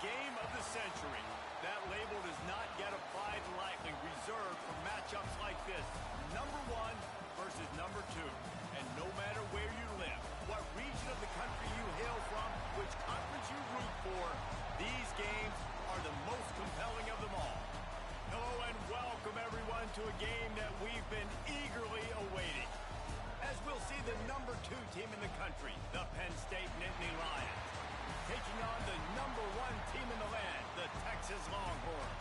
game of the century. That label does not get applied lightly, reserved for matchups like this. Number 1 versus number 2. And no matter where you live, what region of the country you hail from, which conference you root for, these games are the most compelling of them all. Hello and welcome everyone to a game that we've been eagerly awaiting. As we'll see the number 2 team in the country, the Penn State Nittany Lions, taking on the number 1 team in the land, the Texas Longhorns.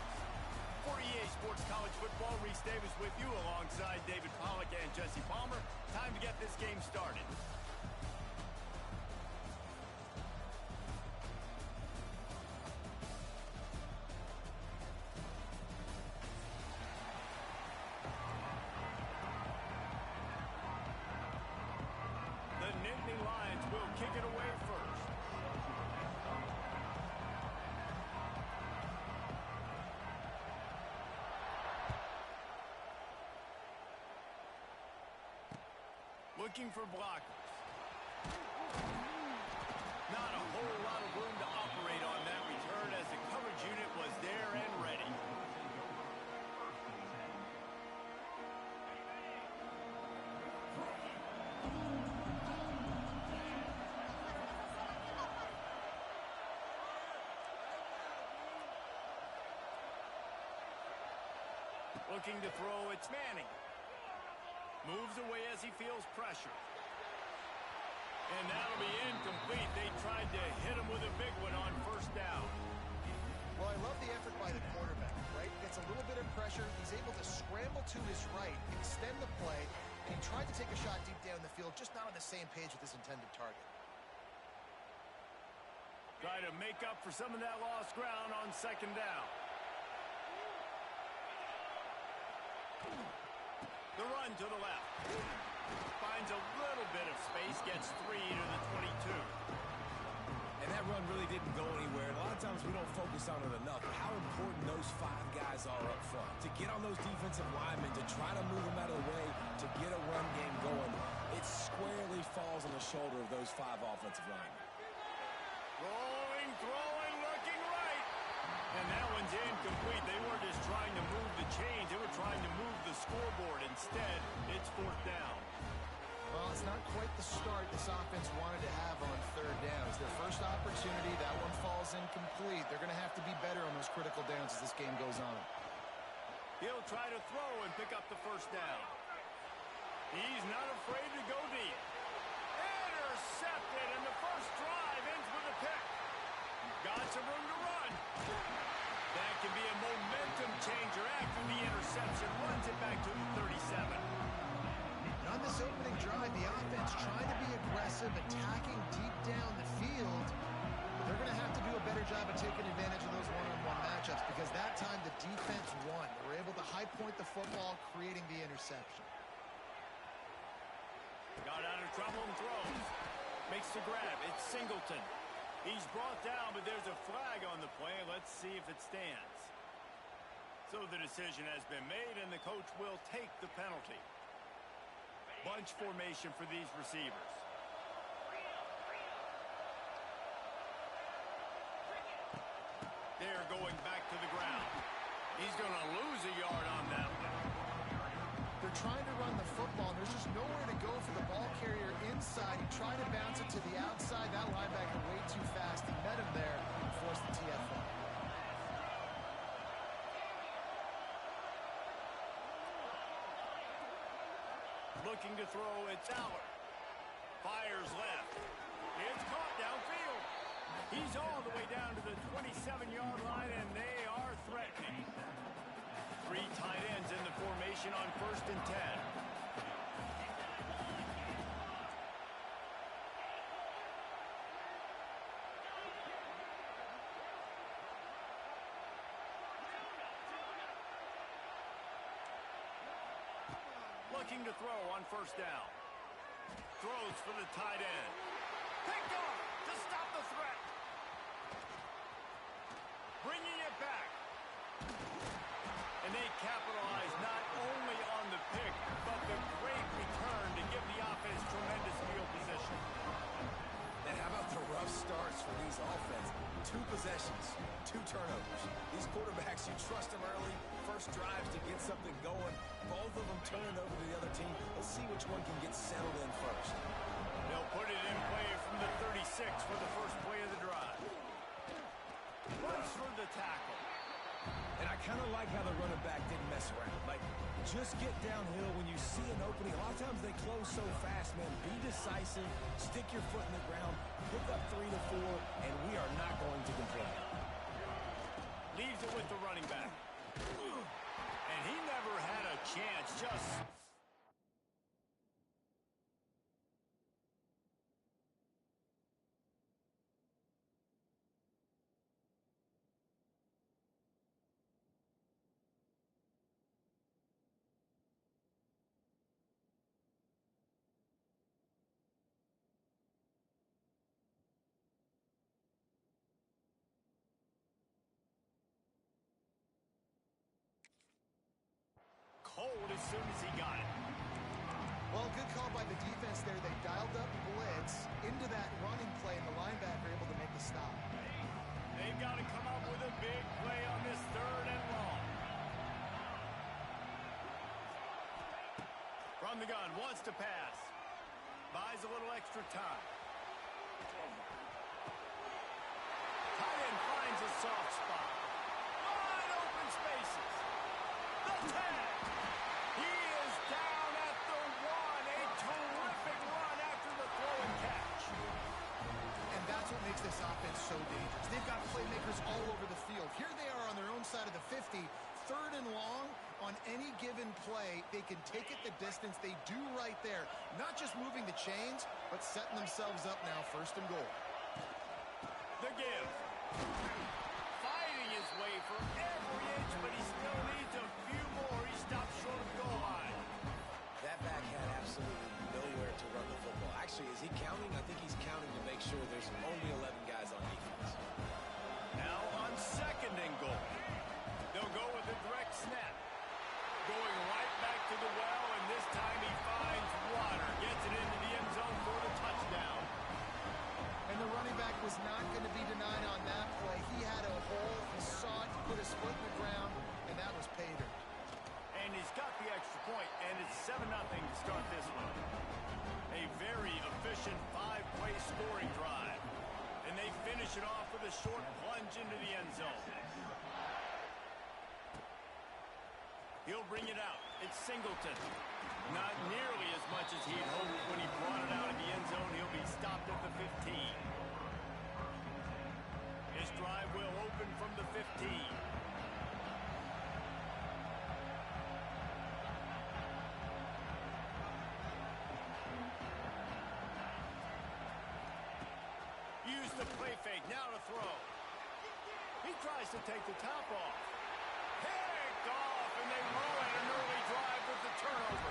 For EA Sports College Football, Reese Davis with you alongside David Pollack and Jesse Palmer. Time to get this game started. The Nittany Lions will kick it away first. Looking for blockers. Not a whole lot of room to operate on that return as the coverage unit was there and ready. Looking to throw, it's Manning. Moves away as he feels pressure. And that'll be incomplete. They tried to hit him with a big one on first down. Well, I love the effort by the quarterback, right? Gets a little bit of pressure. He's able to scramble to his right, extend the play, and he tried to take a shot deep down the field, just not on the same page with his intended target. Try to make up for some of that lost ground on second down. The run to the left. Finds a little bit of space, gets 3 to the 22. And that run really didn't go anywhere. A lot of times we don't focus on it enough, but how important those 5 guys are up front. To get on those defensive linemen, to try to move them out of the way, to get a run game going, it squarely falls on the shoulder of those 5 offensive linemen. Rolling, throwing, looking right. And that one's incomplete. They weren't just trying to move the chains. They were trying to move the scoreboard. Instead, it's 4th down. Well, it's not quite the start this offense wanted to have on 3rd down. It's their first opportunity. That one falls incomplete. They're going to have to be better on those critical downs as this game goes on. He'll try to throw and pick up the first down. He's not afraid to go deep. Intercepted, and the first drive ends with a pick. Got some room to run. That can be a momentum changer after the interception. Runs it back to the 37. And on this opening drive, the offense trying to be aggressive, attacking deep down the field. But they're going to have to do a better job of taking advantage of those one-on-one matchups because that time the defense won. They were able to high point the football, creating the interception. Got out of trouble and throws. Makes the grab. It's Singleton. He's brought down, but there's a flag on the play. Let's see if it stands. So the decision has been made, and the coach will take the penalty. Bunch formation for these receivers. They're going back to the ground. He's going to lose a yard on that one. They're trying to run the football, and there's just nowhere to go for the ball carrier inside. He tried to bounce it to the outside. That linebacker way too fast. He met him there and forced the TFL. Looking to throw, it's Aller. Fires left. It's caught downfield. He's all the way down to the 27-yard line, and they are threatening. 3 tight ends in the formation on 1st and 10. Looking to throw on 1st down. Throws for the tight end. Picked off to stop the threat. Bringing it back. And they capitalize not only on the pick, but the great return to give the offense tremendous field position. And how about the rough starts for these offenses? 2 possessions, 2 turnovers. These quarterbacks, you trust them early, first drives to get something going. Both of them turning over to the other team. Let's see which one can get settled in first. They'll put it in play from the 36 for the first play of the drive. Runs for the tackle. And I kind of like how the running back didn't mess around. Like, just get downhill when you see an opening. A lot of times they close so fast, man. Be decisive, stick your foot in the ground, pick up 3 to 4, and we are not going to complain. Leaves it with the running back. And he never had a chance, just... cold as soon as he got it. Well, good call by the defense there. They dialed up blitz into that running play, and the linebacker able to make the stop. They've got to come up with a big play on this 3rd and long. From the gun, wants to pass. Buys a little extra time. Tight end finds a soft spot. Wide open spaces. The tag. He is down at the 1. A terrific run after the throw and catch. And that's what makes this offense so dangerous. They've got playmakers all over the field. Here they are on their own side of the 50. 3rd and long. On any given play, they can take it the distance. They do right there. Not just moving the chains, but setting themselves up now 1st and goal. The give. Fighting his way for every inch, but he still needs a few more. He stopped short of the goal line. That back had absolutely nowhere to run the football. Actually, is he counting? I think he's counting to make sure there's only 11 guys on defense. Now on 2nd and goal. They'll go with a direct snap. Going right back to the well, and this time he finds water. Gets it into the end zone for the touchdown. And the running back was not going to be denied on that play. He had a hole. He saw it, put his foot in the ground, and that was pay dirt. And he's got the extra point, and it's 7-0 to start this one. A very efficient 5-play scoring drive. And they finish it off with a short plunge into the end zone. He'll bring it out. It's Singleton. Not nearly as much as he'd hoped when he brought it out of the end zone. He'll be stopped at the 15. His drive will open from the 15. Use the play fake. Now to throw. He tries to take the top off. Picked off, and they roll at an early drive with the turnover.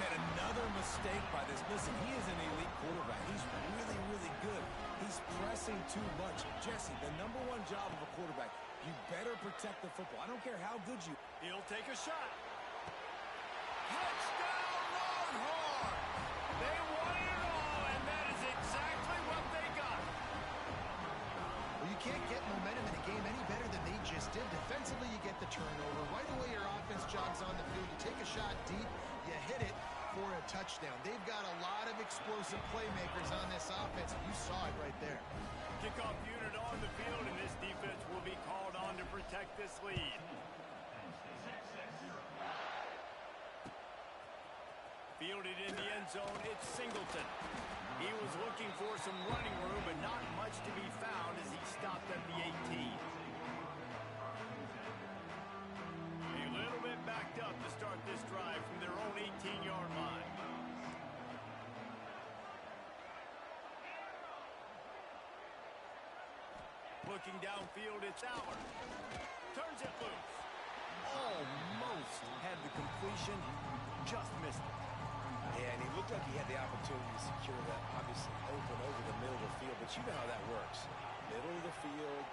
Man, another mistake by this. Listen, he is an elite quarterback. He's really, really good. He's pressing too much. Jesse, the #1 job of a quarterback, you better protect the football. I don't care how good you... He'll take a shot. Touchdown, Longhorn! They won it all, and that is exactly what they got. Well, you can't get momentum in a game any better than they just did. Defensively, you get the turnover. Right away, your offense jogs on the field. You take a shot deep, you hit it for a touchdown. They've got a lot of explosive playmakers on this offense. You saw it right there. Kickoff unit on the field, and this defense will be called on to protect this lead. Fielded in the end zone, it's Singleton. He was looking for some running room, but not much to be found as he stopped at the 18. A little bit backed up to start this drive from their own 18-yard line. Looking downfield, it's Aller. Turns it loose. Almost had the completion, just missed it. Yeah, and he looked like he had the opportunity to secure that, obviously open over the middle of the field, but you know how that works. Middle of the field,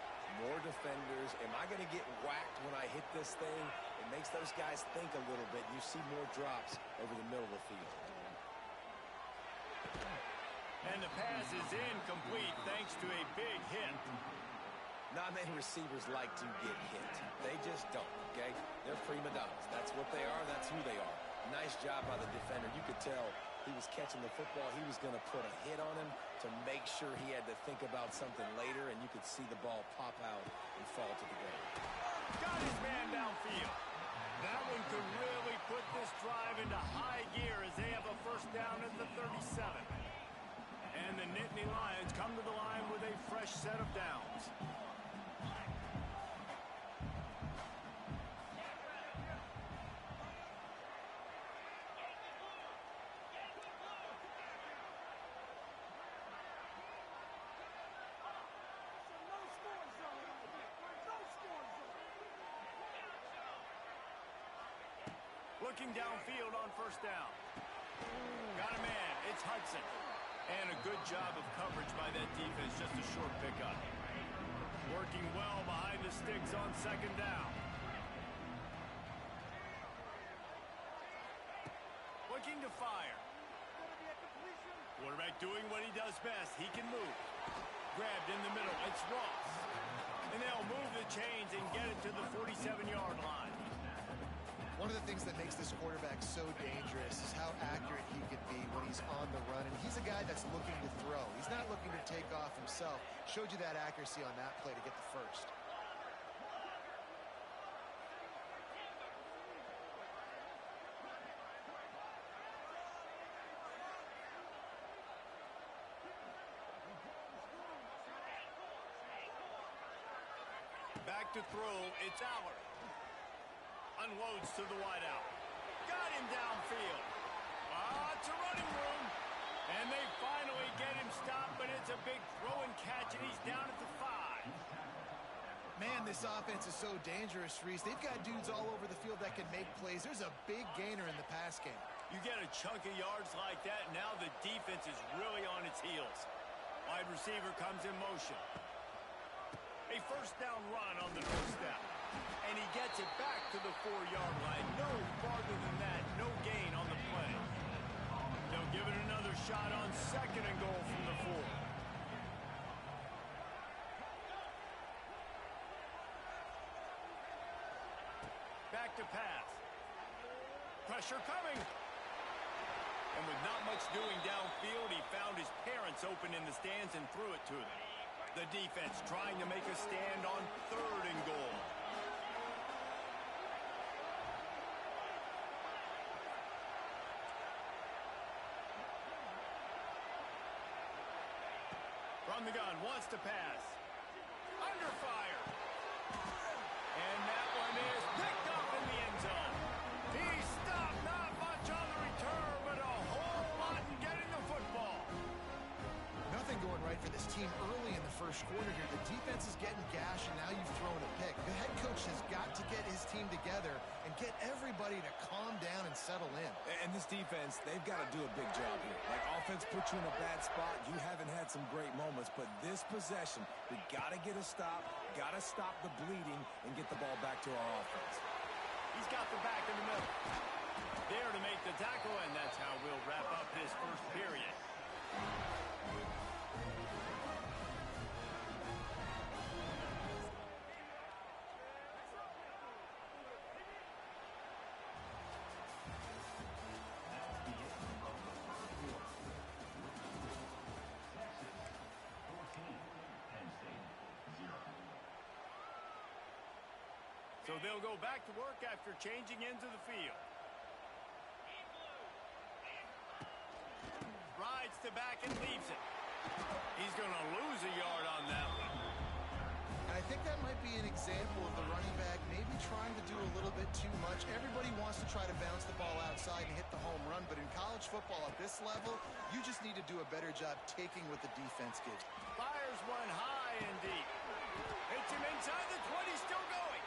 more defenders. Am I going to get whacked when I hit this thing? It makes those guys think a little bit. You see more drops over the middle of the field. And the pass is incomplete thanks to a big hit. Not many receivers like to get hit. They just don't, okay? They're prima donnas. That's what they are. That's who they are. Nice job by the defender. You could tell he was catching the football. He was going to put a hit on him to make sure he had to think about something later, and you could see the ball pop out and fall to the ground. Got his man downfield. That one could really put this drive into high gear as they have a first down at the 37. And the Nittany Lions come to the line with a fresh set of downs. Looking downfield on first down. Got a man. It's Hudson. And a good job of coverage by that defense. Just a short pickup. Working well behind the sticks on second down. Looking to fire. Quarterback doing what he does best. He can move. Grabbed in the middle. It's Ross. And they'll move the chains and get it to the 47-yard line. One of the things that makes this quarterback so dangerous is how accurate he can be when he's on the run. And he's a guy that's looking to throw. He's not looking to take off himself. Showed you that accuracy on that play to get the first. Back to throw. It's Allard. Unloads to the wideout. Got him downfield. It's a running room. And they finally get him stopped, but it's a big throw and catch, and he's down at the 5. Man, this offense is so dangerous, Reese. They've got dudes all over the field that can make plays. There's a big gainer in the pass game. You get a chunk of yards like that, now the defense is really on its heels. Wide receiver comes in motion. A first down run on the doorstep. And he gets it back to the 4-yard line. No farther than that. No gain on the play. They'll give it another shot on second and goal from the 4. Back to pass. Pressure coming. And with not much doing downfield, he found his parents open in the stands and threw it to them. The defense trying to make a stand on third and goal. From the gun, wants to pass. Under fire. And that one is picked up in the end zone. He stopped, not much on the return, but a whole lot in getting the football. Nothing going right for this team early in the first quarter here. The defense is getting gashed, and now you've thrown a pick. The head coach has got to get his team together and get everybody to calm down and settle in. And this defense, they've got to do a big job here. Like, offense put you in a bad spot. You haven't had some great moments, but this possession, we got to get a stop, got to stop the bleeding, and get the ball back to our offense. He's got the back in the middle. There to make the tackle, and that's how we'll wrap up this first period. So they'll go back to work after changing into the field. Rides to back and leaves it. He's going to lose a yard on that one. And I think that might be an example of the running back maybe trying to do a little bit too much. Everybody wants to try to bounce the ball outside and hit the home run, but in college football at this level, you just need to do a better job taking what the defense gives. Fires one high and deep. Hits him inside the 20, still going.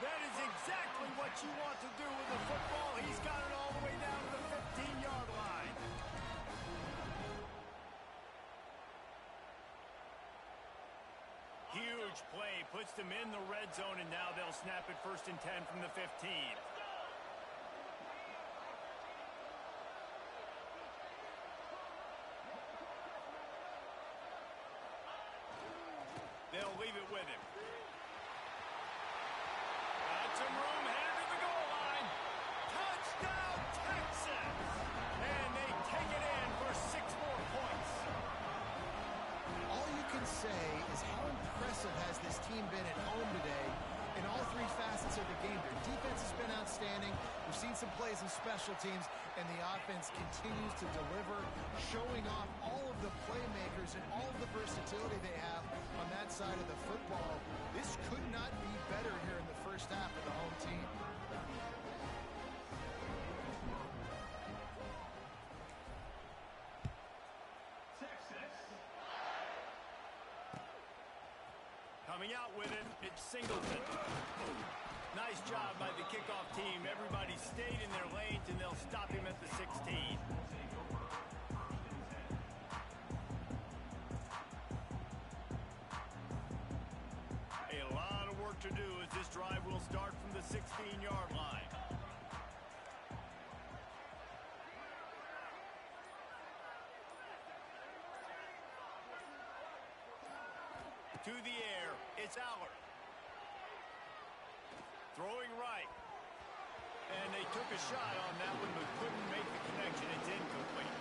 That is exactly what you want to do with the football. He's got it all the way down to the 15-yard line. Huge play, puts them in the red zone, and now they'll snap it 1st and 10 from the 15. They'll leave it with him. plays and special teams, and the offense continues to deliver, showing off all of the playmakers and all of the versatility they have on that side of the football. This could not be better here in the first half of the home team. Coming out with it, it's Singleton. Nice job by the kickoff team. Everybody stayed in their lanes, and they'll stop him at the 16. A lot of work to do as this drive will start from the 16-yard line. To the air, it's Allard. Throwing right. And they took a shot on that one, but couldn't make the connection. It's incomplete.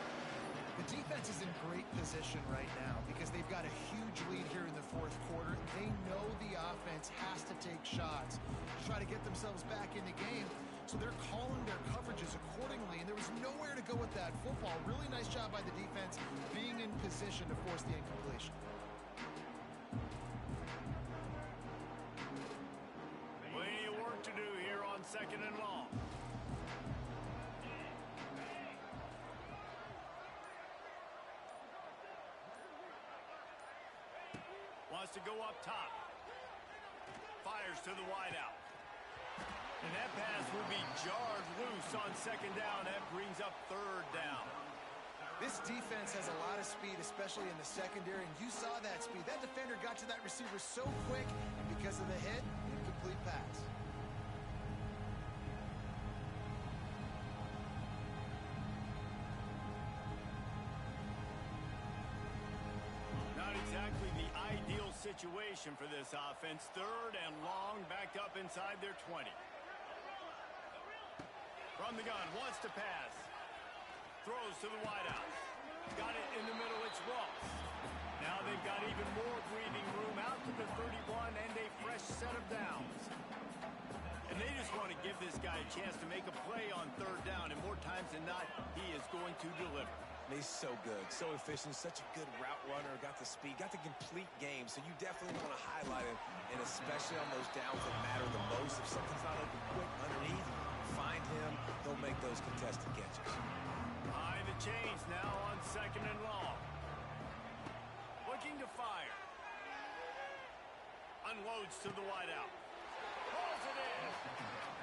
The defense is in great position right now because they've got a huge lead here in the fourth quarter. They know the offense has to take shots to try to get themselves back in the game. So they're calling their coverages accordingly, and there was nowhere to go with that football. Really nice job by the defense being in position to force the incompletion. Plenty of work to do here on 2nd and long. Wants to go up top. Fires to the wideout. And that pass will be jarred loose on 2nd down. That brings up 3rd down. This defense has a lot of speed, especially in the secondary, and you saw that speed. That defender got to that receiver so quick, and because of the hit, incomplete pass. Not exactly the ideal situation for this offense. 3rd and long, backed up inside their 20. From the gun, wants to pass. Throws to the wideout. Got it in the middle, it's Ross. Now they've got even more breathing room out to the 31 and a fresh set of downs. And they just want to give this guy a chance to make a play on 3rd down, and more times than not, he is going to deliver. He's so good, so efficient, such a good route runner, got the speed, got the complete game, so you definitely want to highlight him, and especially on those downs that matter the most. If something's not open quick underneath, find him, he'll make those contested catches. Behind the chains now on 2nd and long. Looking to fire. Unloads to the wideout. Pulls it in.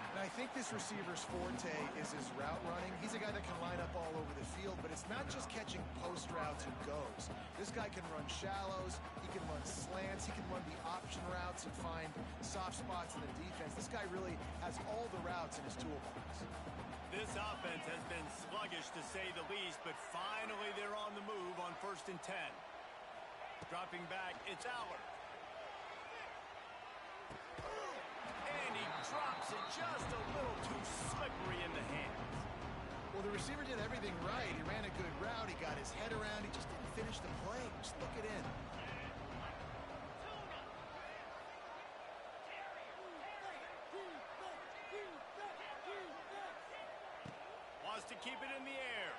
And I think this receiver's forte is his route running. He's a guy that can line up all over the field, but it's not just catching post routes and goes. This guy can run shallows, he can run slants, he can run the option routes and find soft spots in the defense. This guy really has all the routes in his toolbox. This offense has been sluggish to say the least, but finally they're on the move on 1st and 10. Dropping back, it's Allard. And he drops it just a little too slippery in the hands. Well, the receiver did everything right. He ran a good route, he got his head around, he just didn't finish the play. Just look it in. Wants to keep it in the air.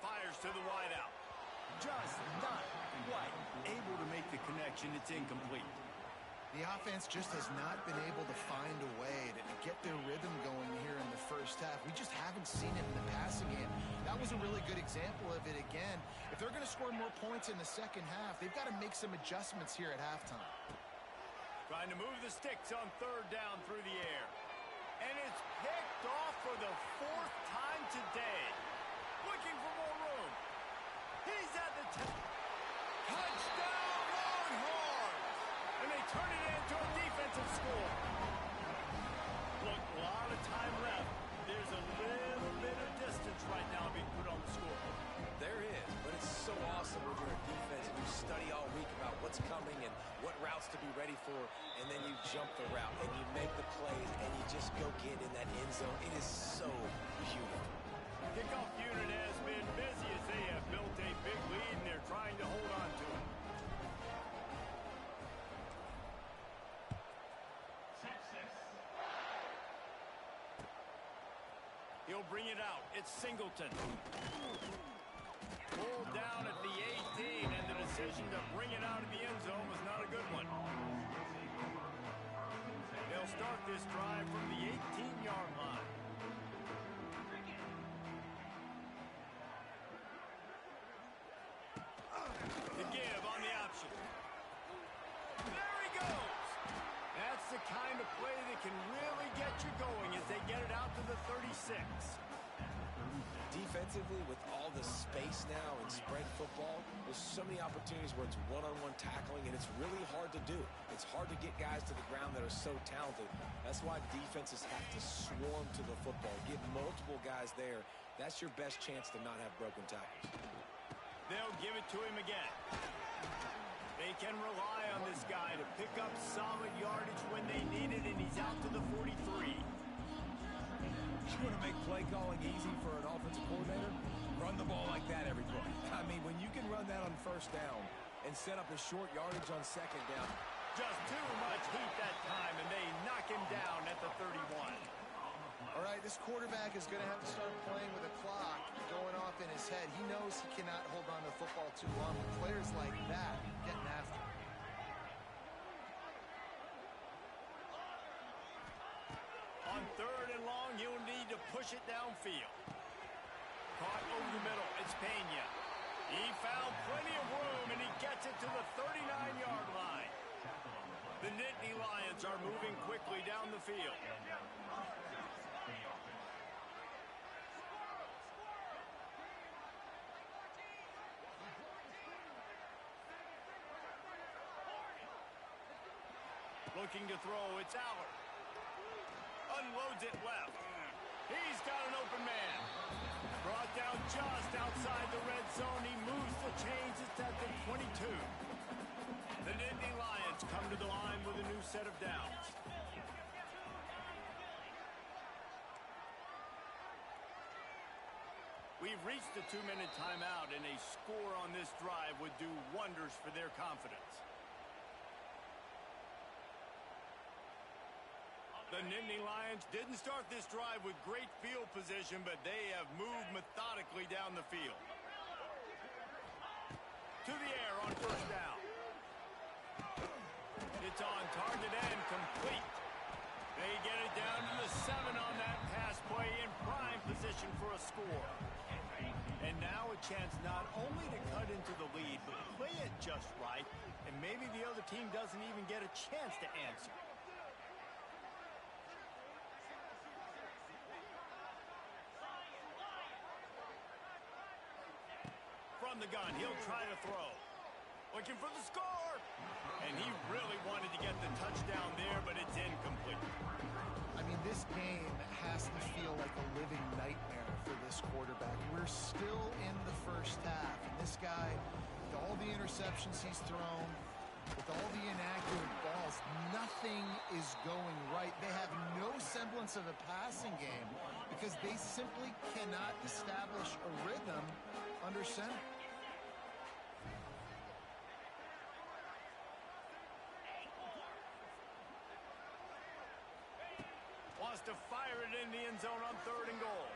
Fires to the wideout. Just not quite able to make the connection. It's incomplete. The offense just has not been able to find a way to get their rhythm going here in the first half. We just haven't seen it in the passing game. That was a really good example of it again. If they're going to score more points in the second half, they've got to make some adjustments here at halftime. Trying to move the sticks on 3rd down through the air. And it's picked off for the 4th time today. Looking for more room. He's at the touchdown Longhorns! And they turn it into a defensive score. Look, a lot of time left. There's a little bit of distance right now being put on the scoreboard. There is, but it's so awesome when you're a defense and you study all week about what's coming and what routes to be ready for, and then you jump the route and you make the plays and you just go get in that end zone. It is so beautiful. Kickoff unit has been busy as they have built a big lead and they're trying to hold on to it. He'll bring it out. It's Singleton. Pulled down at the 18, and the decision to bring it out of the end zone was not a good one. They'll start this drive from the 18-yard line. The give on the option. There he goes. That's the kind of play that can really get you going as they get it out to the 36. Defensively, with all the space now in spread football, there's so many opportunities where it's one-on-one tackling, and it's really hard to do. It's hard to get guys to the ground that are so talented. That's why defenses have to swarm to the football, get multiple guys there. That's your best chance to not have broken tackles. They'll give it to him again. They can rely on this guy to pick up solid yardage when they need it, and he's out to the 43. You want to make play calling easy for an offensive coordinator? Run the ball like that every play. I mean, when you can run that on first down and set up a short yardage on second down. Just too much heat that time, and they knock him down at the 31. All right, this quarterback is going to have to start playing with a clock going off in his head. He knows he cannot hold on to the football too long. With players like that getting after him. On 3rd and long, you'll need to push it downfield. Caught over the middle. It's Pena. He found plenty of room, and he gets it to the 39-yard line. The Nittany Lions are moving quickly down the field. Looking to throw, it's Allard. Unloads it left. He's got an open man. Brought down just outside the red zone. He moves the chains. It's at the 22. The Nittany Lions come to the line with a new set of downs. We've reached the 2-minute timeout, and a score on this drive would do wonders for their confidence. The Nittany Lions didn't start this drive with great field position, but they have moved methodically down the field. To the air on first down. It's on target and complete. They get it down to the 7 on that pass play, in prime position for a score. And now a chance not only to cut into the lead, but play it just right, and maybe the other team doesn't even get a chance to answer. From the gun, he'll try to throw. Looking for the score! And he really wanted to get the touchdown there, but it's incomplete. I mean, this game has to feel like a living nightmare for this quarterback. We're still in the first half, and this guy, with all the interceptions he's thrown, with all the inaccurate balls, nothing is going right. They have no semblance of a passing game because they simply cannot establish a rhythm under center. Wants to fire it in the end zone on 3rd and goal.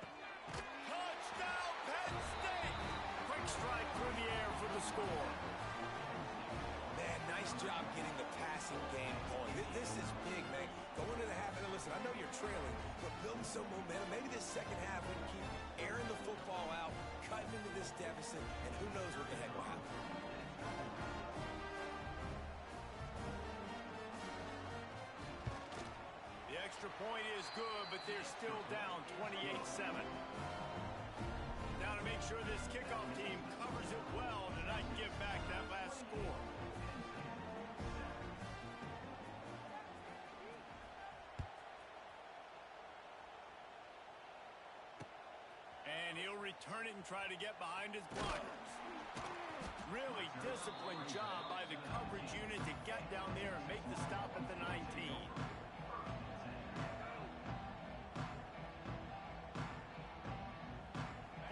Touchdown, Penn State! Quick strike through the air for the score. Man, nice job getting the passing game going. This is big, man. Going into the half, and listen, I know you're trailing, but building some momentum. Maybe this second half we can keep airing the football out, cutting into this deficit, and who knows what the heck will happen. The extra point is good, but they're still down 28-7. Now to make sure this kickoff team covers it well to not give back that last score. And he'll return it and try to get behind his blockers. Really disciplined job by the coverage unit to get down there and make the stop at the 19.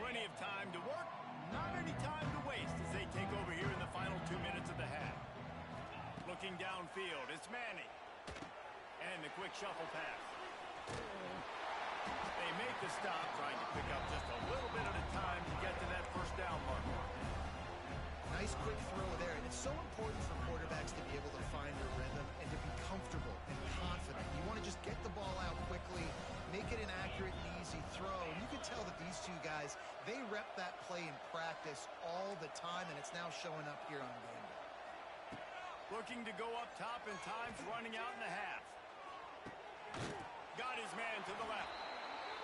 Plenty of time to work, not any time to waste as they take over here in the final 2 minutes of the half. Looking downfield, it's Manning. And the quick shuffle pass. They make the stop, trying to pick up just a little bit at a time to get to that first down mark. Nice quick throw there. And it's so important for quarterbacks to be able to find their rhythm and to be comfortable and confident. You want to just get the ball out quickly, make it an accurate and easy throw. And you can tell that these two guys, they rep that play in practice all the time, and it's now showing up here on game day. Looking to go up top and time's running out in the half. Got his man to the left.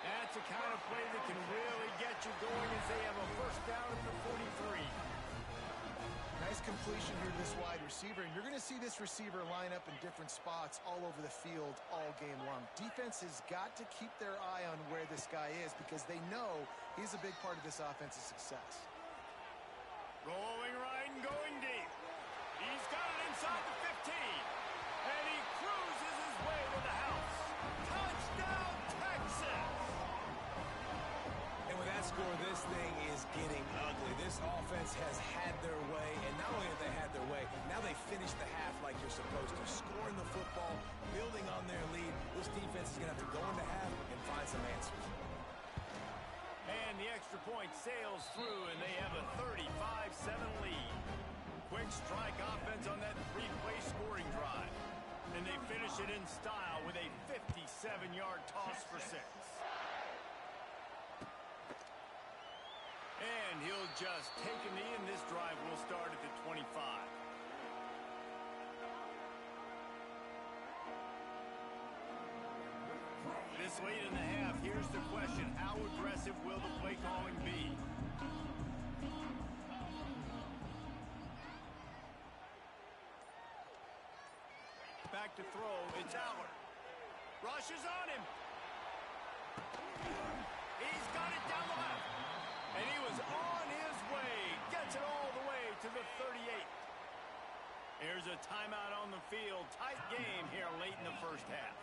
That's the kind of play that can really get you going as they have a first down at the 43. Nice completion here to this wide receiver, and you're going to see this receiver line up in different spots all over the field all game long. Defense has got to keep their eye on where this guy is because they know he's a big part of this offense's success. Rolling right and going deep. He's got it inside the 15, and he cruises his way to the house. Touchdown, Texas! And with that score, this thing is getting ugly. This offense has had their way, and not only have they had their way, now they finish the half like you're supposed to, scoring the football, building on their lead. This defense is going to have to go into half and find some answers. And the extra point sails through, and they have a 35-7 lead. Quick strike offense on that three-play scoring drive. And they finish it in style with a 57-yard toss for 6. And he'll just take a knee, and this drive will start at the 25. This late in the half, here's the question. How aggressive will the play calling be? Back to throw, it's Allard. Rushes on him. He's got it down the left. And he was on his way. Gets it all the way to the 38. Here's a timeout on the field. Tight game here late in the first half.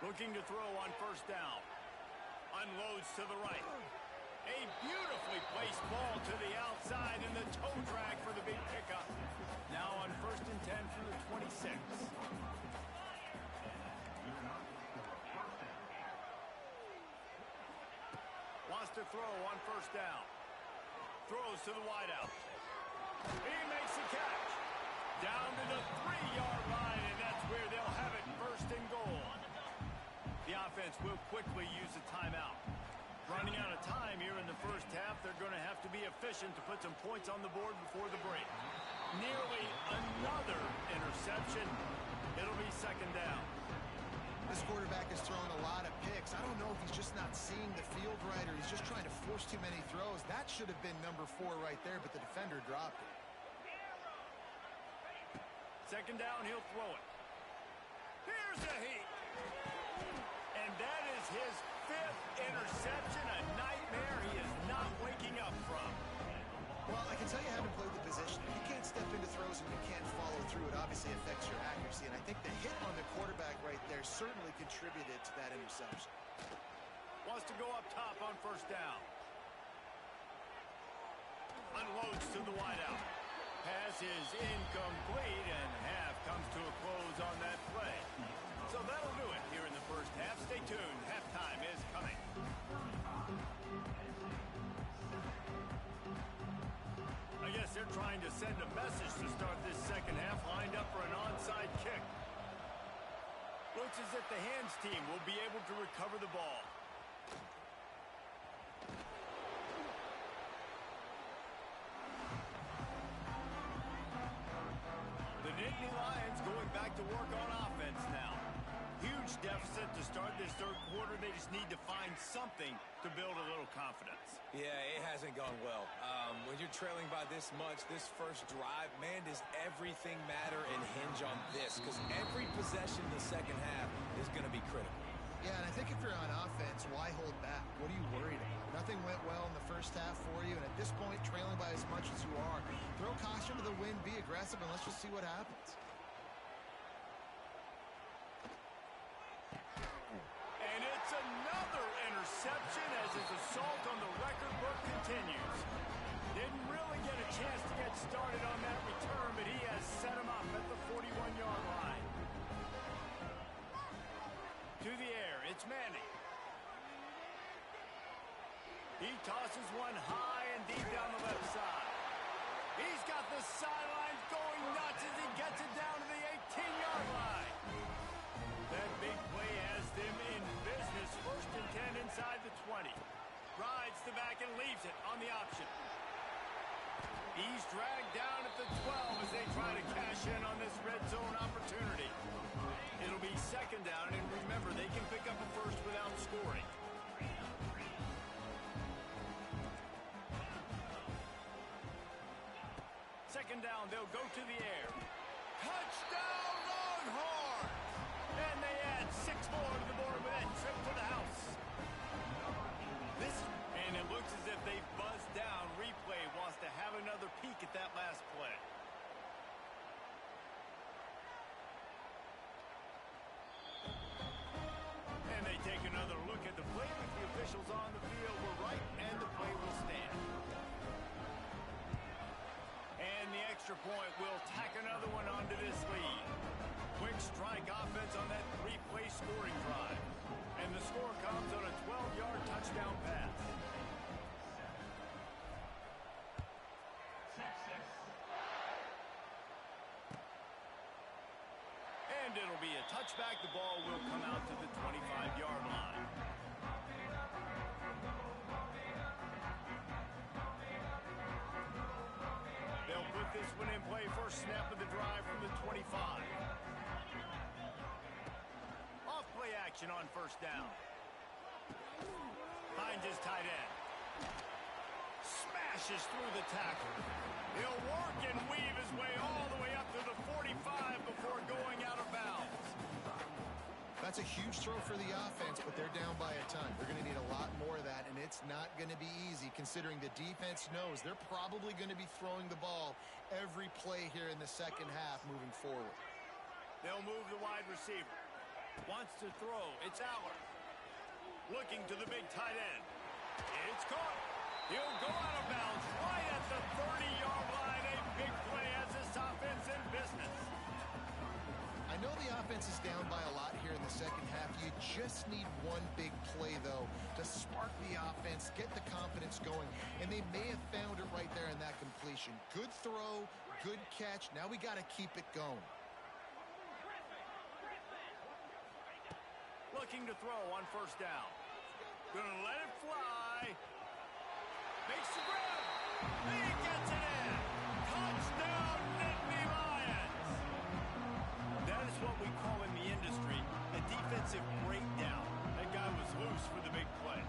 Looking to throw on first down. Unloads to the right. A beautifully placed ball to the outside, and the toe drag for the big pickup. Now on 1st and 10 from the 26. Wants to throw on first down. Throws to the wideout. He makes the catch. Down to the 3-yard line, and that's where they'll have it, 1st and goal. The offense will quickly use a timeout. Running out of time here in the first half, they're going to have to be efficient to put some points on the board before the break. Nearly another interception. It'll be 2nd down. This quarterback is throwing a lot of picks. I don't know if he's just not seeing the field right or he's just trying to force too many throws. That should have been number 4 right there, but the defender dropped it. 2nd down, he'll throw it. Here's a heat. And that is his 5th interception, a nightmare he is not waking up from. Well, I can tell you haven't played the position. If you can't step into throws and you can't follow through, it obviously affects your accuracy. And I think the hit on the quarterback right there certainly contributed to that interception. Wants to go up top on first down. Unloads to the wideout. Pass is incomplete, and half comes to a close on that play. So that'll do it here in the first half. Stay tuned. Halftime is coming. I guess they're trying to send a message to start this second half, lined up for an onside kick. Looks as if the hands team will be able to recover the ball. The Nittany Lions going back to work on offense now. Huge deficit to start this 3rd quarter. They just need to find something to build a little confidence. Yeah, it hasn't gone well. When you're trailing by this much, this first drive, man, does everything matter and hinge on this? Because every possession in the second half is going to be critical. Yeah, and I think if you're on offense, why hold back? What are you worried about? Nothing went well in the first half for you, and at this point, trailing by as much as you are, throw caution to the wind, be aggressive, and let's just see what happens. And it's another interception as his assault on the record book continues. Didn't really get a chance to get started on that return, but he has set him up at the 41-yard line. He tosses one high and deep down the left side. He's got the sidelines going nuts as he gets it down to the 18-yard line. That big play has them in business. First and 10 inside the 20. Rides the back and leaves it on the option. He's dragged down at the 12 as they try to cash in on this red zone opportunity. It'll be second down, and remember, they can pick up a first without scoring. Second down, they'll go to the air. Touchdown, Longhorn! And they add 6 more to the board with that trip to the house. And it looks as if they've buzzed down. Replay wants to have another peek at that last play. And they take another look at the play with the officials on the field. We're right, and the play will stand. And the extra point will tack another one onto this lead. Quick strike offense on that 3-play scoring drive. And the score comes on a 12-yard touchdown pass. And it'll be a touchback. The ball will come out to the 25-yard line. They'll put this one in play. First snap of the drive from the 25. Off play action on first down. Finds his tight end. Smashes through the tackle. He'll work and weave his way all the way up to the 45 before going out of bounds. That's a huge throw for the offense, but they're down by a ton. They're going to need a lot more of that, and it's not going to be easy considering the defense knows they're probably going to be throwing the ball every play here in the second half moving forward. They'll move the wide receiver. Wants to throw. It's Aller. Looking to the big tight end. It's caught. He'll go out of bounds right at the 30-yard line. A big play as this offense in business. I know the offense is down by a lot here in the second half. You just need one big play, though, to spark the offense, get the confidence going, and they may have found it right there in that completion. Good throw, good catch. Now we got to keep it going. Looking to throw on first down. Gonna let it fly. Makes the grab. He gets it in. Touchdown, Nittany Lions. That is what we call in the industry a defensive breakdown. That guy was loose for the big play.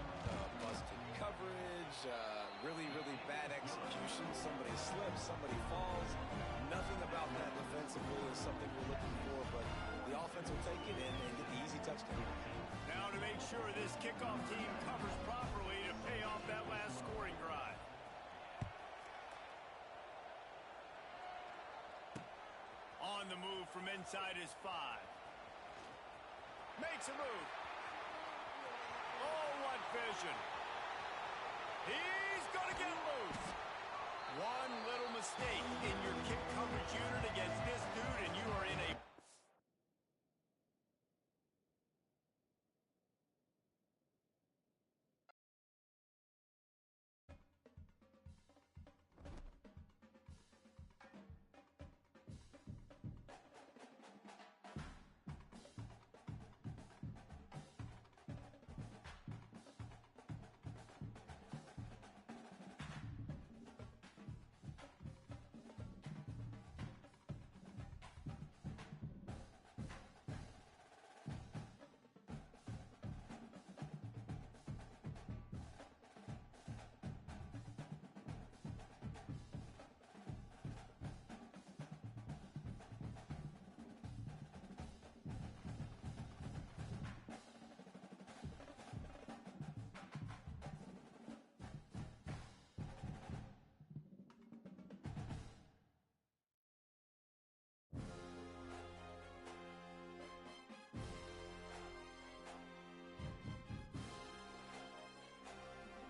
Busted coverage, really bad execution. Somebody slips, somebody falls. Nothing about that defensively is something we're looking for, but the offense will take it in and get the easy touchdown. Now to make sure this kickoff team covers properly to pay off that last scoring drive. On the move from inside his 5. Makes a move. Oh, what vision. He's going to get loose. One little mistake in your kick coverage unit against this dude,